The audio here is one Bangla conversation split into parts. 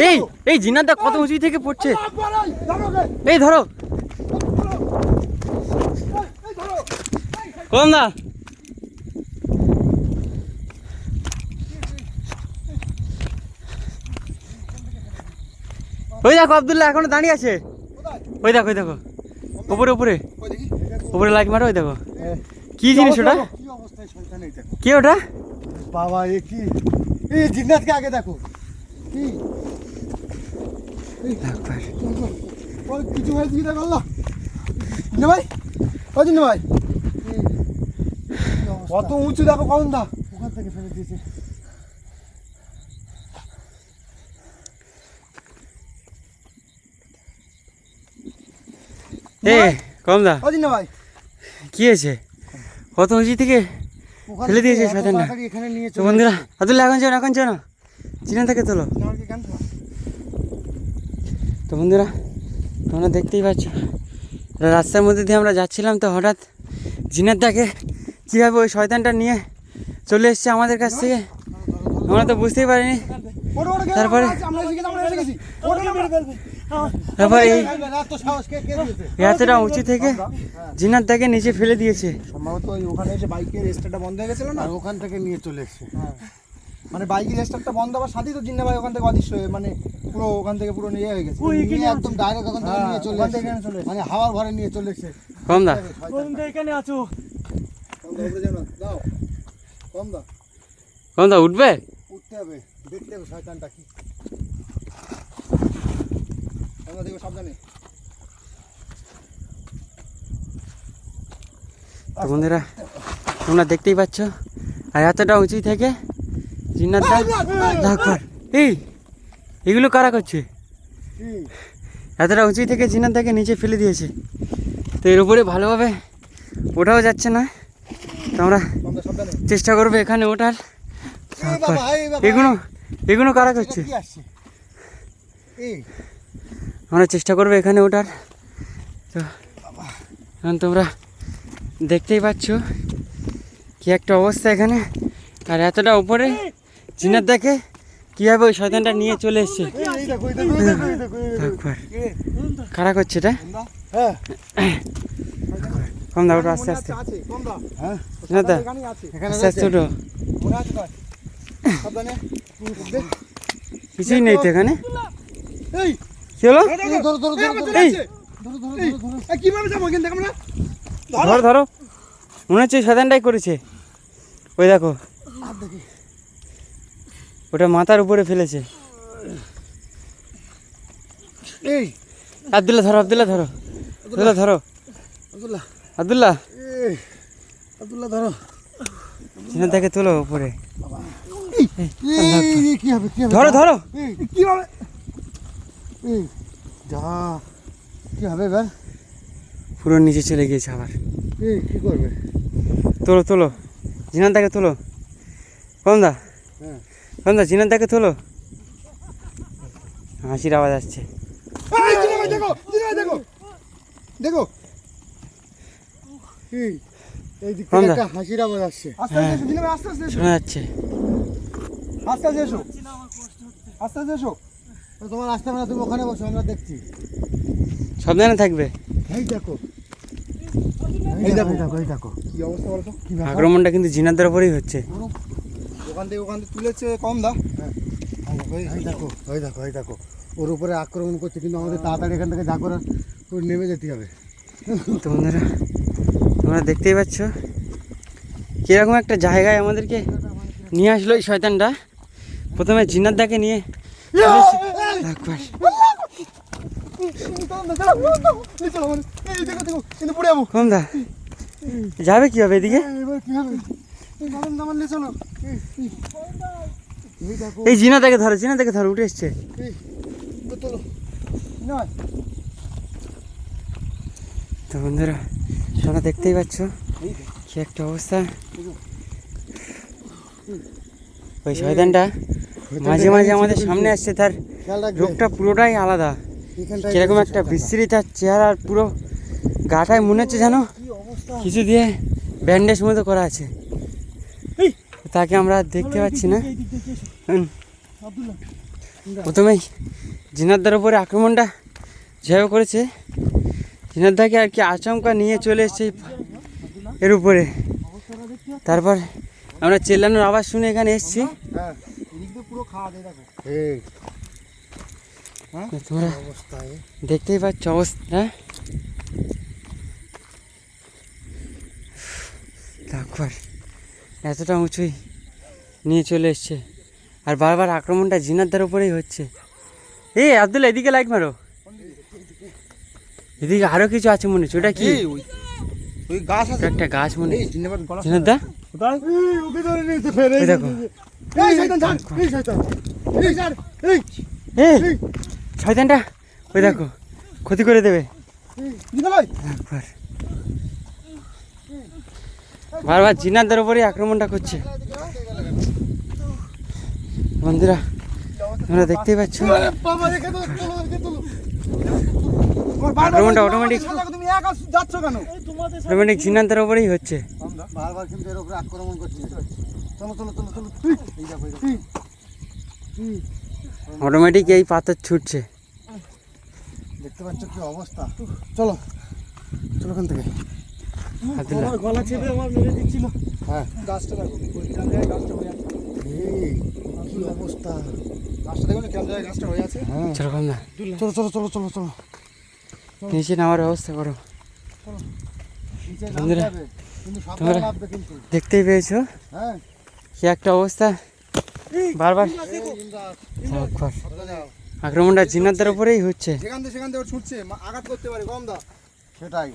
এই এই জিনাদা কত উঁচু থেকে পড়ছে। এই ধরো কম দা। ওই দেখো আব্দুল্লাহ এখনো দাঁড়িয়ে আছে। ওই দেখো উপরে উপরে উপরে লাইট মারো। ওই দেখো কি জিনিস ওটা, কি ওটা বাবা? এ কি? এই জিন্নাতকে আগে দেখো। কি কিছু ভাই দিকে করলো না ভাই? ওই জন্য ভাই কত উঁচু দেখো। কম দা ওখান থেকে ফেলে দিয়েছে। কম দা ওই জন্য ভাই কি হয়েছে? কত উঁচু থেকে ফেলে দিয়েছে শয়তানটা। এখানে নিয়ে তো বন্ধুরা আব্দুল্লাহ এখন চলো চিনা থেকে তোলো। তো বন্ধুরা তোমরা দেখতেই পাচ্ছ রাস্তার মধ্যে দিয়ে আমরা যাচ্ছিলাম, তো হঠাৎ জিনাতদাকে কীভাবে ওই শয়তানটা নিয়ে চলে এসছে আমাদের কাছ থেকে, আমরা তো বুঝতেই পারিনি। তারপরে এই এতটা উঁচু থেকে জিনাতদাকে নিচে ফেলে দিয়েছে। সম্ভবত ওখানে এসে বাইকের স্টার্টটা বন্ধ হয়ে গেছিল না, ওখান থেকে নিয়ে চলে এসছে। মানে বাইকের স্টার্টটা বন্ধ হওয়ার সাথেই তো জিন্না ভাই ওখান থেকে অদৃশ্য হয়ে মানে পুরো ওখান থেকে পুরো নিয়ে হয়ে গেছে। একদম ডাইরেক্ট ওখান থেকে নিয়ে চলে এসেছে, মানে হাওয়ার ভরে নিয়ে চলে এসেছে। কমদা এখানে আছো, কমদা উঠবে, উঠতে হবে, দেখতে হবে শয়তানটা কি। আমরা দেখো সাবধানে। বন্ধুরা তোমরা দেখতেই পাচ্ছ আর এতটা উঁচু থেকে জিন্নাতদা দেখবার। এগুলো কারা করছে? এতটা উঁচু থেকে জিন্নাতদাকে নিচে ফেলে দিয়েছে, তো এর উপরে ভালোভাবে ওঠাও যাচ্ছে না। তো আমরা চেষ্টা করবো এখানে ওঠার। এগুলো কারা করছে? আমরা চেষ্টা করবো এখানে ওঠার। তো এখন তোমরা দেখতেই পাচ্ছ কি একটা অবস্থা এখানে, আর এতটা উপরে জিনাতদাকে কীভাবে ওই শয়তানটা নিয়ে চলে এসছে। কারা করছে এটা? কম দা ওটা আস্তে আস্তে, জিনাতদা আস্তে আস্তে ওঠো। কিছুই নেই তো এখানে। কি হলো? ধরো ধরো, মনে হচ্ছে শয়তানটাই করেছে। ওই দেখো ওটা মাথার উপরে ফেলেছে। আব্দুল্লাহ ধরো, আব্দুল্লাহ ধরো, আব্দুল্লাহ ধরো, আব্দুল্লাহ ধরো, জিনাতদাকে তোলো উপরে। ধরো ধরো, কি হবে? যা কি হবে এবার? পুরো নিচে চলে গিয়েছে আবার। কি করবে? তোলো তোলো, জিনাতদাকে তোলো। কমদা কমদা জিনাতদাকে তোলো। হাসির আওয়াজ আসছে। দেখো হাসির আওয়াজ আসছে। শোনা যাচ্ছে। আস্তে আস্তে এসো, আস্তে আস্তে এসো। তোমার আসতে হবে না, তুমি ওখানে বসো, আমরা দেখছি। সাবধানে থাকবে। এই দেখো, এই দেখো, এই দেখো কি অবস্থা বলো তো। আক্রমণটা কিন্তু জিনাতদার উপরেই হচ্ছে। ওখান থেকে তুলেছে কম দা। এই দেখো, এই দেখো, এই দেখো ওর উপরে আক্রমণ করছে, কিন্তু আমাদের তাড়াতাড়ি এখান থেকে যা করার তোর নেমে যেতে হবে। তো বন্ধুরা তোমরা দেখতেই পাচ্ছ কীরকম একটা জায়গায় আমাদেরকে নিয়ে আসলো এই শয়তানটা। প্রথমে জিনাতদাকে নিয়ে কমদা যাবে কি হবে এদিকে? এই জিনাতদাকে ধরো, জিনাতদাকে ধরো, উঠে এসছে। তো বন্ধুরা তোমরা দেখতেই পাচ্ছ কি একটা অবস্থা। ওই শয়তানটা মাঝে মাঝে আমাদের সামনে আসছে, তার রূপটা পুরোটাই আলাদা। কিরকম একটা বিশ্রী তার চেহারা, পুরো গাটায় মনে হচ্ছে যেন কিছু দিয়ে ব্যান্ডেজ মতো করা আছে। তাকে আমরা দেখতে পাচ্ছি না। প্রথমেই জিনাদার উপরে আক্রমণটা যেভাবে করেছে, জিনাদাকে আর কি আচমকা নিয়ে চলে এসছে এর উপরে। তারপর আমরা চেল্লানোর আওয়াজ শুনে এখানে এসছি। হ্যাঁ এদিক দিয়ে পুরো খাওয়া দিয়ে দেখো। তোমরা অবস্থায় দেখতেই পাচ্ছ অবস্থা। তারপর এতটা উঁচুই নিয়ে চলে এসছে, আর বারবার আক্রমণটা জিনাদার উপরেই হচ্ছে। এই আব্দুল্লাহ এদিকে লাইট মারো, এদিকে আরো কিছু আছে মনে হচ্ছে। ওটা কি? ওই গাছ আছে, একটা গাছ মনে এই হচ্ছে। জিন্নাবাদ গলা জিনাদা কোথায়? ওকে ধরে নিয়েছে ফের। এই দেখো, এই শয়তান ছাড়, এই শয়তান, এই ছাড়, এই এই শয়তানটা ওই দেখো ক্ষতি করে দেবে। জিন্না ভাই একবার বারবার জিনাদার উপরেই আক্রমণটা করছে। বন্ধুরা তোমরা দেখতেই পাচ্ছ বাবা রেখে তো চলো রেখে চলো। আক্রমণটা অটোমেটিক তুমি একা যাচ্ছ কেন? অটোমেটিক জিনাদার উপরেই হচ্ছে। বারবার কিন্তু এর উপরে আক্রমণ করছে। চলো চলো চলো চলো, এই দেখো এই দেখো। অটোমেটিক এই পাথর ছুটছে। দেখতে পাচ্ছ কি অবস্থা। চলো চলো ওখান থেকে। আব্দুল্লাহ গলা চেপে আমার মেরে দিচ্ছিল। হ্যাঁ গাছটা দেখো, ওই কোন জায়গায় গাছটা হয়ে আছে। এই কি অবস্থা, গাছটা দেখো না কোন জায়গায় গাছটা হয়ে আছে। হ্যাঁ চলো কম না, চলো চলো চলো চলো চলো। নিচে নামার ব্যবস্থা করো। নিচে বন্ধুরা, নামতে হবে, কিন্তু সাবধানে তোমরা নামবে কিন্তু। দেখতেই পেয়েছো হ্যাঁ কি একটা অবস্থা। বারবার একবার আক্রমণটা জিনাদার উপরেই হচ্ছে। যেখান থেকে সেখান থেকে ওর ছুটছে, আঘাত করতে পারে কম দা। সেটাই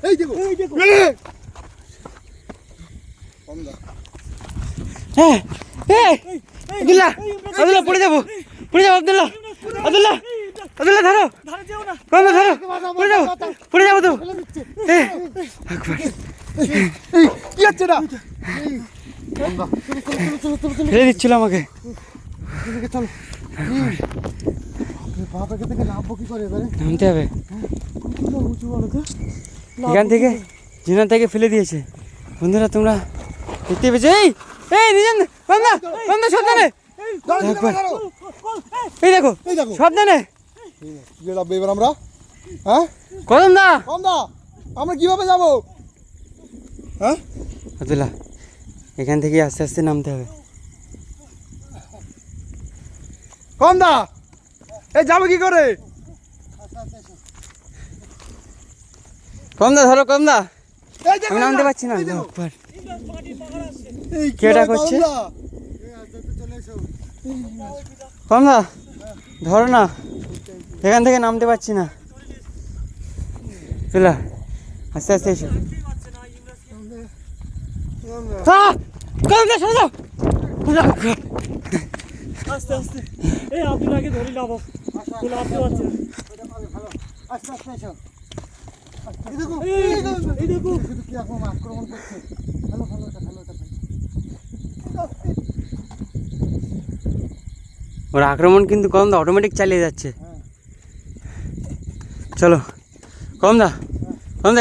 এই দেখো এই দেখো কম দা। হ্যাঁ আব্দুল্লাহ আব্দুল্লাহ পড়ে যাবো আব্দুল্লাহ আব্দুল্লাহ আব্দুল্লাহ ধরো কম না ধরো, পড়ে যাবো তো। একবার এই কি হচ্ছে না? কম দা চলো চলো চলো চলো ফেলে দিচ্ছিল আমাকে। এদিকে চলো। বাপ এখান থেকে নামবো কি করে এবারে? নামতে হবে, উঁচু বলো তো। এখান থেকে জিনার থেকে ফেলে দিয়েছে। বন্ধুরা তোমরা দেখতে পেয়েছো? এই নিজেন বান্দা বান্দা সাবধানে, একবার এই দেখো এই দেখো সাবধানে। কি যাবো এবার আমরা? হ্যাঁ কদম দা কম দা আমরা কিভাবে যাবো? হ্যাঁ আব্দুল্লাহ এখান থেকে আস্তে আস্তে নামতে হবে। কম দা এই যাবো কি করে? কম দা ধরো, কম দা এই দেখো আমি নামতে না, পারছি না। এই দেখো। একবার এই কে এটা কম করছে? দা। কম দা ধরো না, এখান থেকে নামতে পারছি না। চলা আস্তে আস্তে এসো। কম দা সরে যাও। আস্তে আস্তে এই আব্দুল্লাহকে ধরে নাও, তো নামতে পারছে না। আস্তে আস্তে এসো। এই দেখো এই দেখো শুধু কি এখন আক্রমণ করছে। ভালো ভালো এটা ভালো এটা ভালো। ওর আক্রমণ কিন্তু কম দা অটোমেটিক চালিয়ে যাচ্ছে। চলো কম দা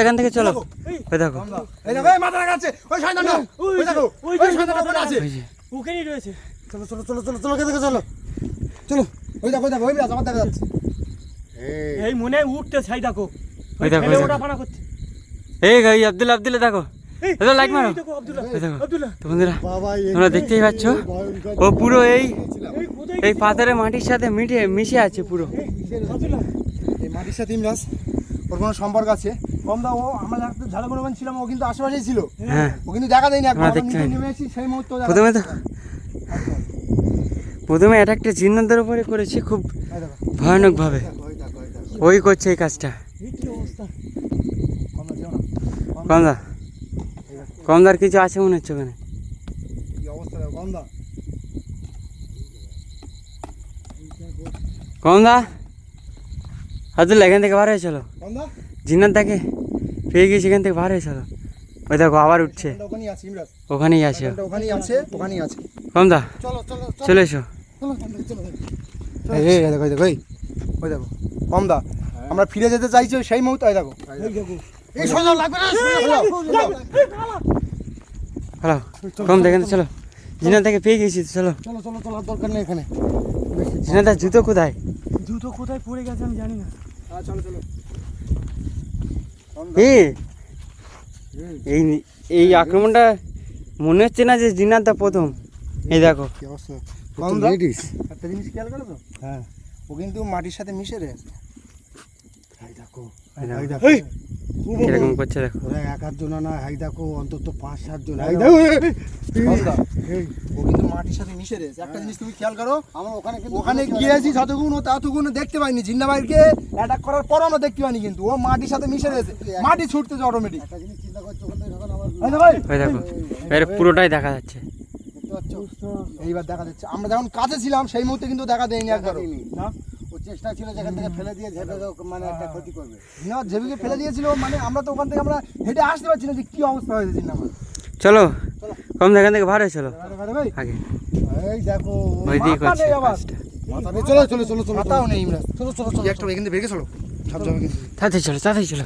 এখান থেকে চলো। ওই দেখো কম দা এই দেখো এই মাথা লাগাচ্ছে ওই শয়তানটা, ওই দেখো ওই শয়তানটা পড়ে আছে। ওই যে ওখানেই রয়েছে। চলো চলো চলো চলো চলো দেখো চলো চলো ওই দেখো ওই বিরাজ আমার দেখা যাচ্ছে। এই মনে হয় উঠতে ছাই দেখো, ওই দেখো, ফেলে ওই ওটা দেখো। পানা করছে। এই গাই আব্দুল্লাহ দেখো, দাদা লাইক মারো। এই দেখো আব্দুল্লাহ, ওই দেখো আব্দুল্লাহ তো বন্ধুরা বাবা তোমরা দেখতেই পাচ্ছ ও পুরো এই এই কোথায় এই পাথরের মাটির সাথে মিশে আছে পুরো। আব্দুল্লাহ এই মাটির সাথে ইমরাজ ওর কোনো সম্পর্ক আছে? কম দা ও আমরা একটা ঝাড়গ্রামে ছিলাম, ও কিন্তু আশেপাশেই ছিল, হ্যাঁ ও কিন্তু দেখা দেয়নি একবার। আমরা আমরা দেখতে নিচে পাইনি। নেমে এসেছি সেই মুহূর্তে ও দেখা প্রথমে তো যাচ্ছে। প্রথমে অ্যাটাকটা জিন্নাদের উপরে করেছে খুব এই দেখো ভয়ানকভাবে। ওই দেখো ওই দেখো ওই করছে এই কাজটা। এই কি অবস্থা। কম দা যেও না, কমদা কমদার কিছু আছে মনে হচ্ছে ওখানে। কি অবস্থা দেখো কম দা। কমদা আব্দুল্লাহ এখান থেকে বার হয়ে চলো। কম দা জিন্নাত দাকে পেয়ে গিয়ে সেখান থেকে বার হয়ে চলো। ওই দেখো আবার উঠছে, শয়তানটা ওখানেই আছে ইমরাজ, ওখানেই আছে। শয়তানটা ওখানেই আছে, ওখানেই আছে। কমদা চলো চলো চলে এসো। চলো চলো এই দেখো এই দেখো ওই দেখো কম দা আমরা ফিরে যেতে চাইছি ওই সেই মুহূর্তে। এই দেখো এই দেখো এই সোজা লাগবে না, সোজা চলো কম দেখেন তো, চলো জিনাত থেকে পেয়ে গেছি তো, চলো চলো চলো চলো, আর দরকার নেই এখানে বেশি। জিনাদার জুতো কোথায়? জুতো কোথায় পড়ে গেছে আমি জানি না। চলো চলো। এই এই আক্রমণটা মনে হচ্ছে না যে জিনাদা প্রথম। এই দেখো কি অবস্থা? বন্ধুরা, লেডিস। একটা জিনিস খেয়াল করো তো, হ্যাঁ, ও কিন্তু মাটির সাথে মিশে রয়েছে। হাই দেখো, এই দেখো। হাই দেখো। কিরকম করছে দেখো। ওরা এক আধজন না, হাই দেখো অন্তত 5-7 জন। হাই এই দেখো। বন্ধুরা, এই, ও কিন্তু মাটির সাথে মিশে রয়েছে। একটা জিনিস তুমি খেয়াল করো, আমরা ওখানে কিন্তু ওখানে গিয়েছি যতক্ষণ ও ততক্ষণ দেখতে পাইনি। জিন্না ভাইকে অ্যাটাক করার পর আমরা দেখতে পাইনি, কিন্তু ও মাটির সাথে মিশে রয়েছে। মাটি ছুটতেছে অটোমেটিক। একটা জিনিস চিন্তা করছো, ওখান থেকে যখন আবার ওই দেখো এর পুরোটাই দেখা যাচ্ছে। দেখতে পাচ্ছ, এইবার দেখা যাচ্ছে। আমরা যখন কাছে ছিলাম সেই মুহূর্তে কিন্তু দেখা দেয়নি একবারও। দেয়নি। না ও চেষ্টা ছিল যেখান থেকে ফেলে দিয়ে ঝেপে মানে একটা ক্ষতি করবে। না, জেবিকে ফেলে দিয়েছিল, মানে আমরা তো ওখান থেকে আমরা হেঁটে আসতে পারছি না যে কি অবস্থা হয়েছে জিন্না ভাই। চলো কম এখান থেকে ভাড়ে চলো ভাই আগে এই দেখো, ওই দিয়ে মাথা করছে নেই আবার। কাজটা। মাথা নেই। চলো চলো চলো চলো, মাথাও নেই ইমরান। চলো চলো চলো। একটা এখান থেকে বেরিয়ে চলো, সব যাবে কিন্তু। তাড়াতাড়ি চলো তাড়াতাড়ি চলো।